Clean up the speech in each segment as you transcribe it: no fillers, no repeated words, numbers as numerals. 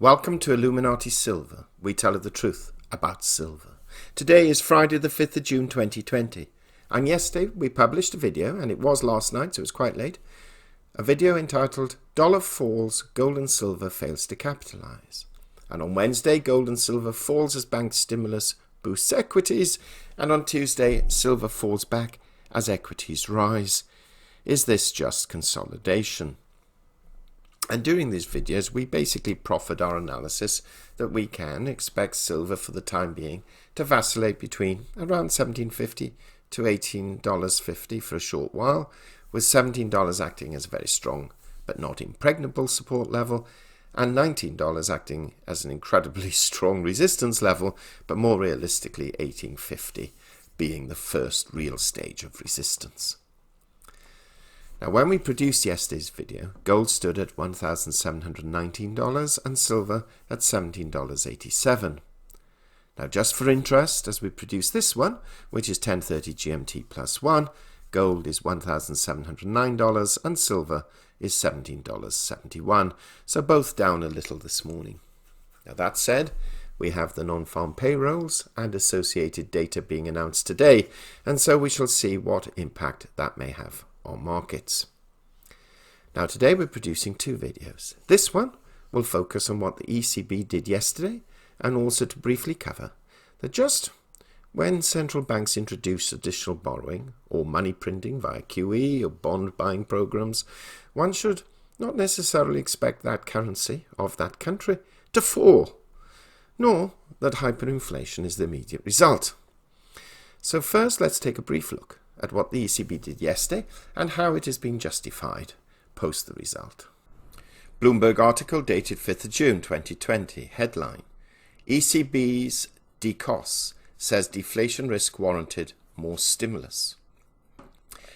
Welcome to Illuminati Silver. We tell you the truth about silver. Today is Friday the 5th of June 2020. And yesterday we published a video, and it was last night so it was quite late, a video entitled Dollar Falls, Gold and Silver Fails to Capitalise. And on Wednesday, gold and silver falls as bank stimulus boosts equities, and on Tuesday, silver falls back as equities rise. Is this just consolidation? And during these videos, we basically proffered our analysis that we can expect silver for the time being to vacillate between around $17.50 to $18.50 for a short while, with $17 acting as a very strong but not impregnable support level, and $19 acting as an incredibly strong resistance level, but more realistically $18.50 being the first real stage of resistance. Now, when we produced yesterday's video, gold stood at $1,719 and silver at $17.87. Now, just for interest, as we produce this one, which is 10:30 GMT plus 1, gold is $1,709 and silver is $17.71, so both down a little this morning. Now, that said, we have the non-farm payrolls and associated data being announced today, and so we shall see what impact that may have on markets. Now, today we're producing two videos. This one will focus on what the ECB did yesterday, and also to briefly cover that just when central banks introduce additional borrowing or money printing via QE or bond buying programs, one should not necessarily expect that currency of that country to fall, nor that hyperinflation is the immediate result. So first, let's take a brief look at what the ECB did yesterday and how it has been justified post the result. Bloomberg article dated 5th of June 2020, headline: ECB's DCOS says deflation risk warranted more stimulus.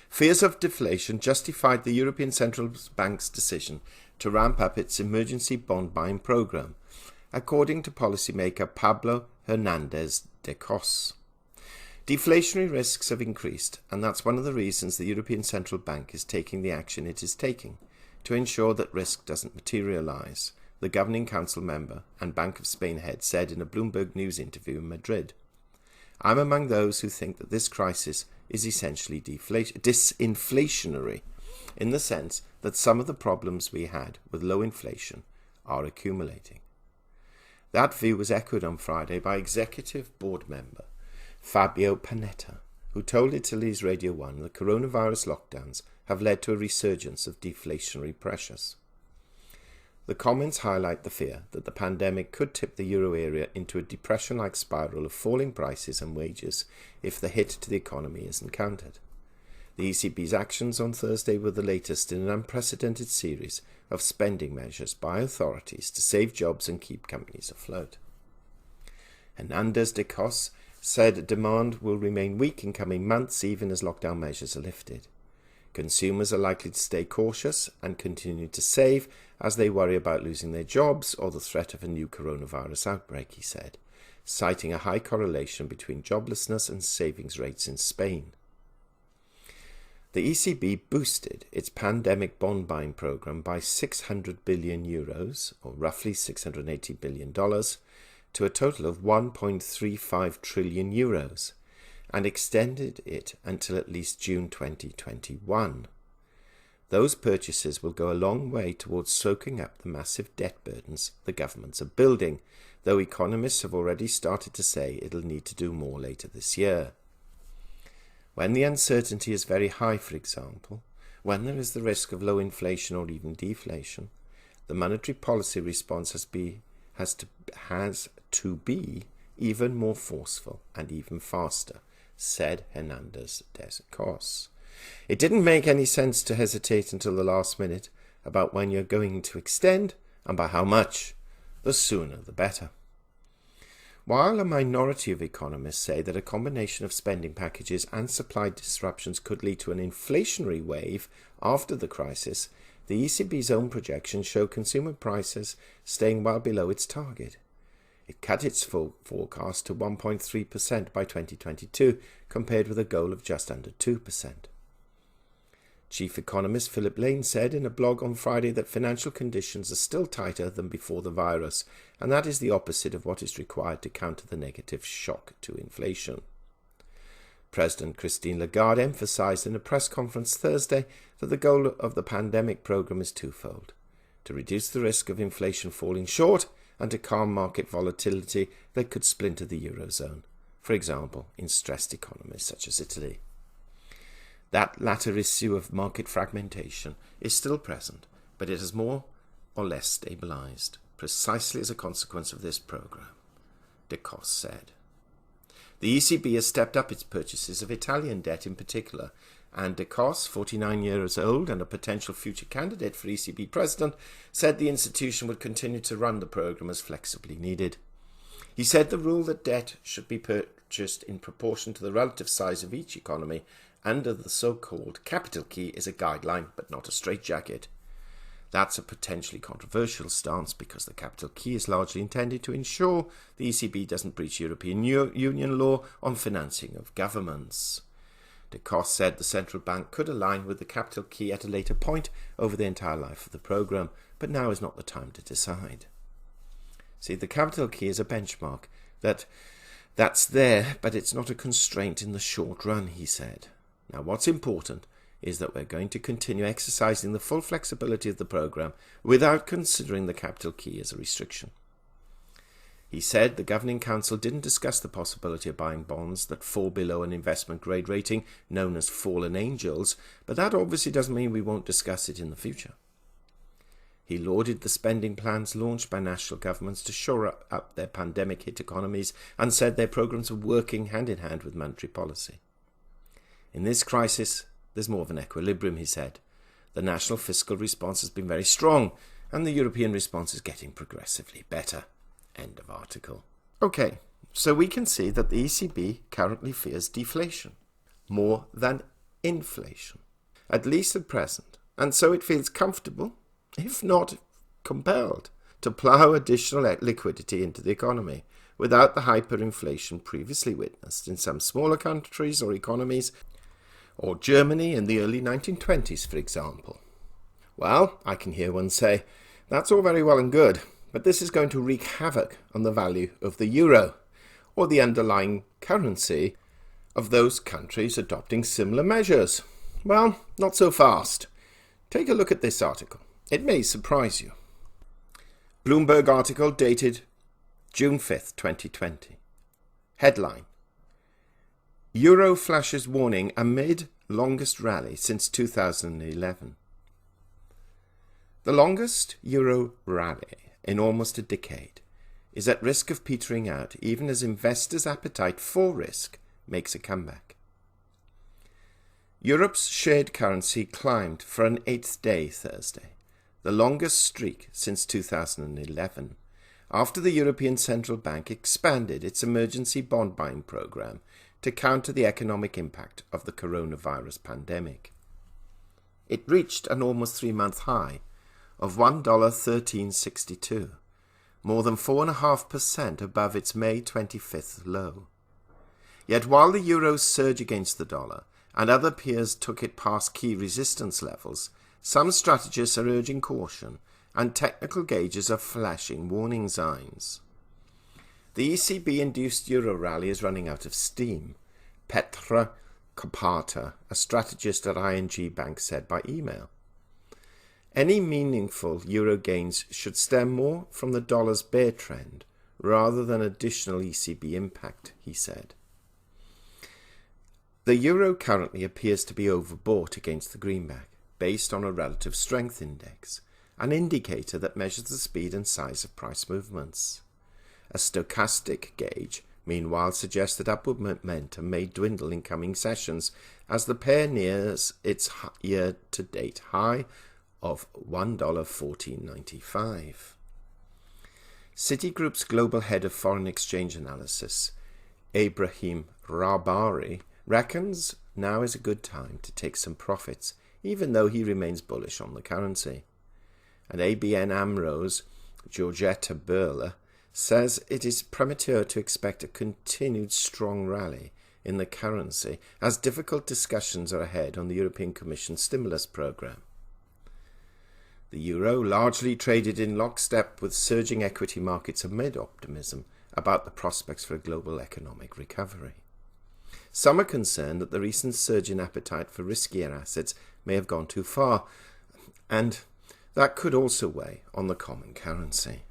Fears of deflation justified the European Central Bank's decision to ramp up its emergency bond buying program, according to policymaker Pablo Hernandez de Cos. Deflationary risks have increased, and that's one of the reasons the European Central Bank is taking the action it is taking to ensure that risk doesn't materialise, the Governing Council member and Bank of Spain head said in a Bloomberg News interview in Madrid. I'm among those who think that this crisis is essentially disinflationary, in the sense that some of the problems we had with low inflation are accumulating. That view was echoed on Friday by executive board member Fabio Panetta, who told Italy's Radio 1 that coronavirus lockdowns have led to a resurgence of deflationary pressures. The comments highlight the fear that the pandemic could tip the euro area into a depression-like spiral of falling prices and wages if the hit to the economy isn't countered. The ECB's actions on Thursday were the latest in an unprecedented series of spending measures by authorities to save jobs and keep companies afloat. Hernandez de Cos said demand will remain weak in coming months even as lockdown measures are lifted. Consumers are likely to stay cautious and continue to save as they worry about losing their jobs or the threat of a new coronavirus outbreak, he said, citing a high correlation between joblessness and savings rates in Spain. The ECB boosted its pandemic bond buying program by €600 billion, or roughly $680 billion, to a total of €1.35 trillion, and extended it until at least June 2021. Those purchases will go a long way towards soaking up the massive debt burdens the governments are building, though economists have already started to say it'll need to do more later this year. When the uncertainty is very high, for example, when there is the risk of low inflation or even deflation, the monetary policy response has to be even more forceful and even faster, said Hernandez de Cos. It didn't make any sense to hesitate until the last minute about when you're going to extend and by how much. The sooner the better. While a minority of economists say that a combination of spending packages and supply disruptions could lead to an inflationary wave after the crisis, the ECB's own projections show consumer prices staying well below its target. It cut its forecast to 1.3% by 2022, compared with a goal of just under 2%. Chief economist Philip Lane said in a blog on Friday that financial conditions are still tighter than before the virus, and that is the opposite of what is required to counter the negative shock to inflation. President Christine Lagarde emphasised in a press conference Thursday that the goal of the pandemic programme is twofold: to reduce the risk of inflation falling short and to calm market volatility that could splinter the Eurozone, for example, in stressed economies such as Italy. That latter issue of market fragmentation is still present, but it has more or less stabilised, precisely as a consequence of this programme, de Cosse said. The ECB has stepped up its purchases of Italian debt in particular, and de Cosse, 49 years old and a potential future candidate for ECB president, said the institution would continue to run the programme as flexibly needed. He said the rule that debt should be purchased in proportion to the relative size of each economy under the so-called capital key is a guideline, but not a straitjacket. That's a potentially controversial stance because the capital key is largely intended to ensure the ECB doesn't breach European Union law on financing of governments. De Cosse said the central bank could align with the capital key at a later point over the entire life of the programme, but now is not the time to decide. See, the capital key is a benchmark that's there, but it's not a constraint in the short run, he said. Now, what's important is that we're going to continue exercising the full flexibility of the programme without considering the capital key as a restriction. He said the Governing Council didn't discuss the possibility of buying bonds that fall below an investment grade rating known as fallen angels, but that obviously doesn't mean we won't discuss it in the future. He lauded the spending plans launched by national governments to shore up their pandemic-hit economies and said their programmes are working hand in hand with monetary policy. In this crisis, there's more of an equilibrium, he said. The national fiscal response has been very strong, and the European response is getting progressively better. End of article. Okay, so we can see that the ECB currently fears deflation, more than inflation, at least at present, and so it feels comfortable, if not compelled, to plough additional liquidity into the economy, without the hyperinflation previously witnessed in some smaller countries or economies, or Germany in the early 1920s, for example. Well, I can hear one say, that's all very well and good, but this is going to wreak havoc on the value of the euro, or the underlying currency of those countries adopting similar measures. Well, not so fast. Take a look at this article. It may surprise you. Bloomberg article dated June 5th, 2020. Headline: Euro flashes warning amid longest rally since 2011. The longest euro rally in almost a decade is at risk of petering out even as investors' appetite for risk makes a comeback. Europe's shared currency climbed for an 8th day Thursday, the longest streak since 2011, after the European Central Bank expanded its emergency bond buying programme to counter the economic impact of the coronavirus pandemic. It reached an almost 3-month high of $1.1362, more than 4.5% above its May 25th low. Yet while the euro surged against the dollar and other peers took it past key resistance levels, some strategists are urging caution and technical gauges are flashing warning signs. The ECB-induced euro rally is running out of steam, Petra Kopata, a strategist at ING Bank, said by email. Any meaningful euro gains should stem more from the dollar's bear trend rather than additional ECB impact, he said. The euro currently appears to be overbought against the greenback, based on a relative strength index, an indicator that measures the speed and size of price movements. A stochastic gauge, meanwhile, suggests that upward momentum may dwindle in coming sessions as the pair nears its year-to-date high of $1.1495. Citigroup's global head of foreign exchange analysis, Ibrahim Rabari, reckons now is a good time to take some profits, even though he remains bullish on the currency. And ABN AMRO's Georgetta Berler says it is premature to expect a continued strong rally in the currency as difficult discussions are ahead on the European Commission stimulus programme. The euro largely traded in lockstep with surging equity markets amid optimism about the prospects for a global economic recovery. Some are concerned that the recent surge in appetite for riskier assets may have gone too far, and that could also weigh on the common currency.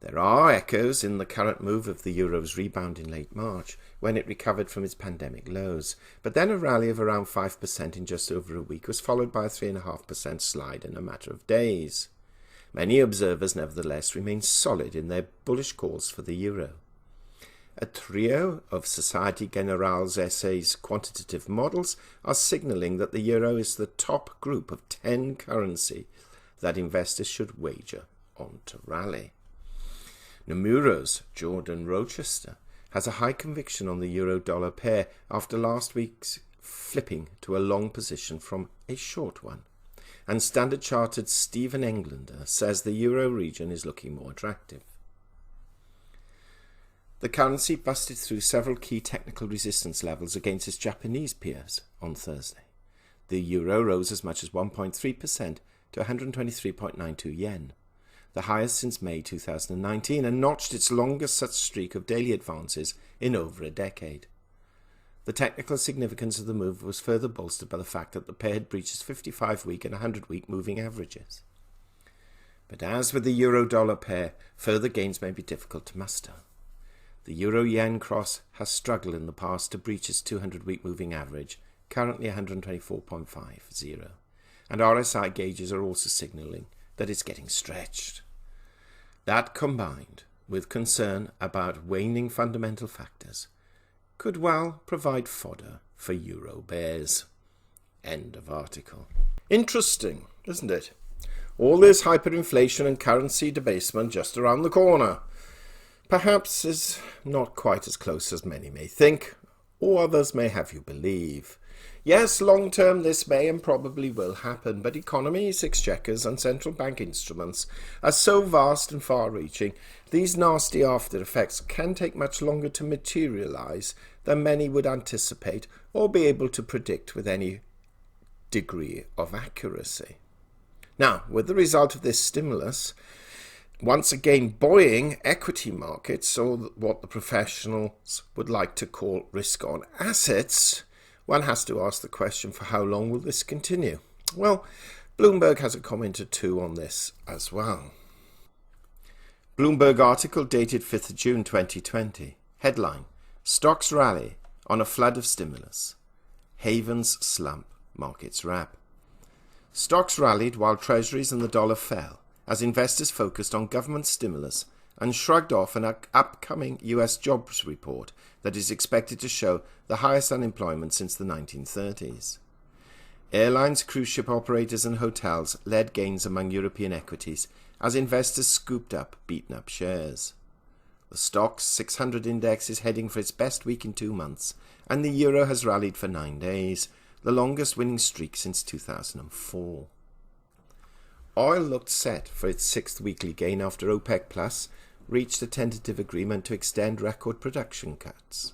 There are echoes in the current move of the euro's rebound in late March, when it recovered from its pandemic lows, but then a rally of around 5% in just over a week was followed by a 3.5% slide in a matter of days. Many observers nevertheless remain solid in their bullish calls for the euro. A trio of Société Générale's SA's quantitative models are signalling that the euro is the top group of 10 currency that investors should wager on to rally. Nomura's Jordan Rochester has a high conviction on the euro-dollar pair after last week's flipping to a long position from a short one. And Standard Chartered's Stephen Englander says the euro region is looking more attractive. The currency busted through several key technical resistance levels against its Japanese peers on Thursday. The euro rose as much as 1.3% to 123.92 yen, the highest since May 2019, and notched its longest such streak of daily advances in over a decade. The technical significance of the move was further bolstered by the fact that the pair had breached its 55-week and 100-week moving averages. But as with the euro-dollar pair, further gains may be difficult to muster. The euro-yen cross has struggled in the past to breach its 200-week moving average, currently 124.50, and RSI gauges are also signalling that it's getting stretched. That, combined with concern about waning fundamental factors, could well provide fodder for euro bears. End of article. Interesting, isn't it? All this hyperinflation and currency debasement just around the corner. Perhaps is not quite as close as many may think, or others may have you believe. Yes, long term this may and probably will happen, but economies, exchequers and central bank instruments are so vast and far-reaching, these nasty after effects can take much longer to materialise than many would anticipate or be able to predict with any degree of accuracy. Now, with the result of this stimulus once again buoying equity markets, or what the professionals would like to call risk-on assets, one has to ask the question, for how long will this continue? Well, Bloomberg has a comment or two on this as well. Bloomberg article dated 5th of June 2020. Headline: Stocks rally on a flood of stimulus. Havens slump, markets wrap. Stocks rallied while treasuries and the dollar fell, as investors focused on government stimulus and shrugged off an upcoming US jobs report that is expected to show the highest unemployment since the 1930s. Airlines, cruise ship operators and hotels led gains among European equities as investors scooped up beaten-up shares. The Stoxx 600 index is heading for its best week in 2 months, and the euro has rallied for 9 days, the longest winning streak since 2004. Oil looked set for its 6th weekly gain after OPEC Plus reached a tentative agreement to extend record production cuts.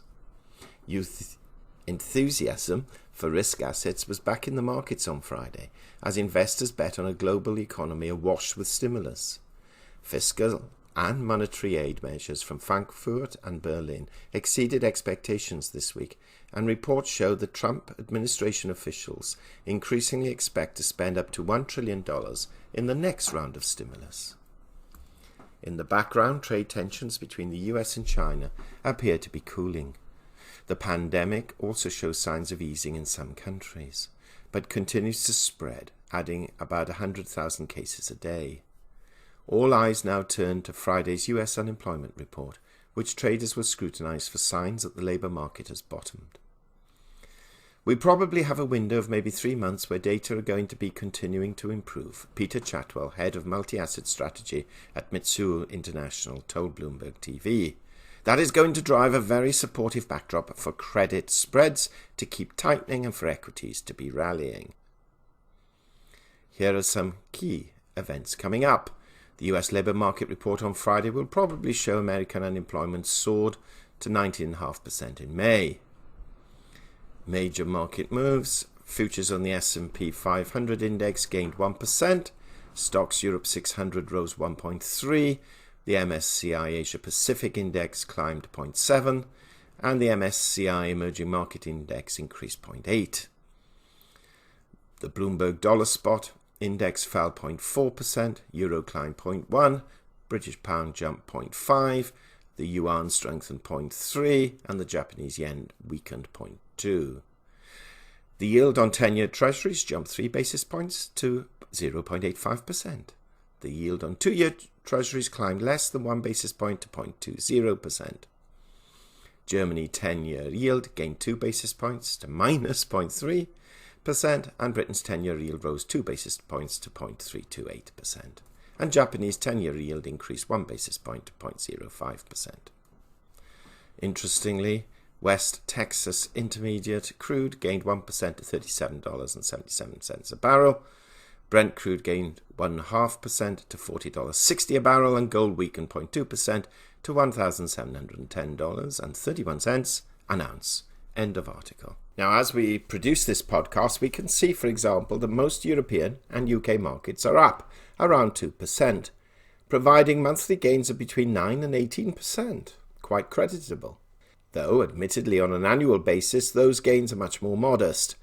Youth enthusiasm for risk assets was back in the markets on Friday, as investors bet on a global economy awash with stimulus. Fiscal and monetary aid measures from Frankfurt and Berlin exceeded expectations this week, and reports show that Trump administration officials increasingly expect to spend up to $1 trillion in the next round of stimulus. In the background, trade tensions between the US and China appear to be cooling. The pandemic also shows signs of easing in some countries, but continues to spread, adding about 100,000 cases a day. All eyes now turn to Friday's US unemployment report, which traders will scrutinize for signs that the labour market has bottomed. We probably have a window of maybe 3 months where data are going to be continuing to improve, Peter Chatwell, head of multi-asset strategy at Mitsui International, told Bloomberg TV. That is going to drive a very supportive backdrop for credit spreads to keep tightening and for equities to be rallying. Here are some key events coming up. The US labour market report on Friday will probably show American unemployment soared to 19.5% in May. Major market moves. Futures on the S&P 500 index gained 1%. Stocks Europe 600 rose 1.3%. The MSCI Asia Pacific Index climbed 0.7%. And the MSCI Emerging Market Index increased 0.8%. The Bloomberg Dollar Spot Index fell 0.4%. Euro climbed 0.1%. British Pound jumped 0.5%. The Yuan strengthened 0.3%. And the Japanese Yen weakened 0.2%. The yield on 10-year Treasuries jumped 3 basis points to 0.85%. The yield on 2-year Treasuries climbed less than 1 basis point to 0.20%. Germany 10-year yield gained 2 basis points to minus 0.3%, and Britain's 10-year yield rose 2 basis points to 0.328%. And Japanese 10-year yield increased 1 basis point to 0.05%. Interestingly, West Texas Intermediate crude gained 1% to $37.77 a barrel. Brent crude gained 1.5% to $40.60 a barrel, and gold weakened 0.2% to $1,710.31 an ounce. End of article. Now, as we produce this podcast, we can see, for example, that most European and UK markets are up around 2%, providing monthly gains of between 9 and 18%. Quite creditable. Though, admittedly, on an annual basis, those gains are much more modest.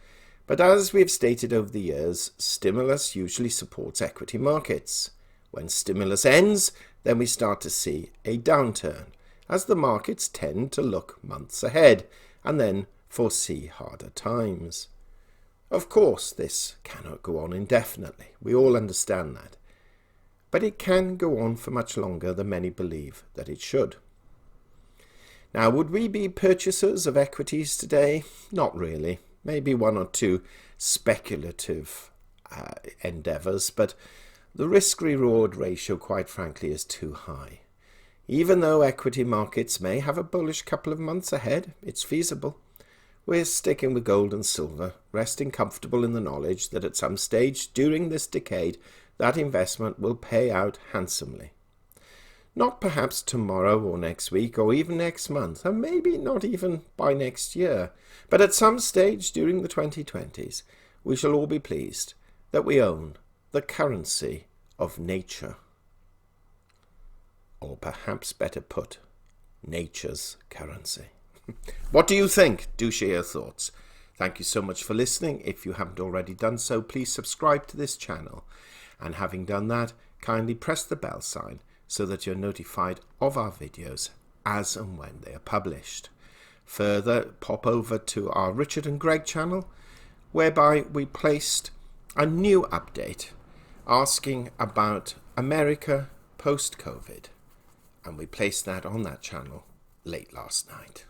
But as we have stated over the years, stimulus usually supports equity markets. When stimulus ends, then we start to see a downturn, as the markets tend to look months ahead and then foresee harder times. Of course, this cannot go on indefinitely. We all understand that. But it can go on for much longer than many believe that it should. Now, would we be purchasers of equities today? Not really. Maybe one or two speculative endeavours, but the risk-reward ratio, quite frankly, is too high. Even though equity markets may have a bullish couple of months ahead, it's feasible. We're sticking with gold and silver, resting comfortable in the knowledge that at some stage during this decade, that investment will pay out handsomely. Not perhaps tomorrow or next week or even next month, and maybe not even by next year, but at some stage during the 2020s, we shall all be pleased that we own the currency of nature. Or perhaps better put, nature's currency. What do you think? Do share your thoughts. Thank you so much for listening. If you haven't already done so, please subscribe to this channel. And having done that, kindly press the bell sign so that you're notified of our videos as and when they are published. Further, pop over to our Richard and Greg channel, whereby we placed a new update asking about America post-COVID. And we placed that on that channel late last night.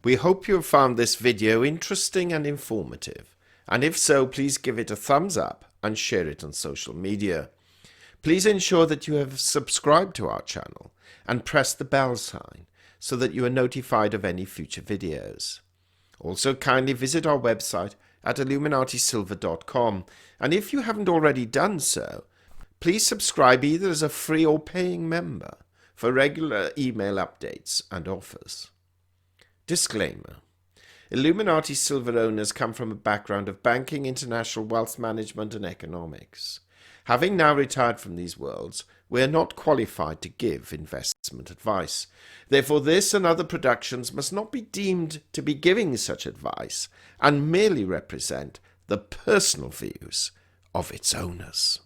We hope you have found this video interesting and informative. And if so, please give it a thumbs up and share it on social media. Please ensure that you have subscribed to our channel and press the bell sign so that you are notified of any future videos. Also, kindly visit our website at illuminatisilver.com, and if you haven't already done so, please subscribe either as a free or paying member for regular email updates and offers. Disclaimer. Illuminati Silver owners come from a background of banking, international wealth management and economics. Having now retired from these worlds, we are not qualified to give investment advice. Therefore, this and other productions must not be deemed to be giving such advice and merely represent the personal views of its owners.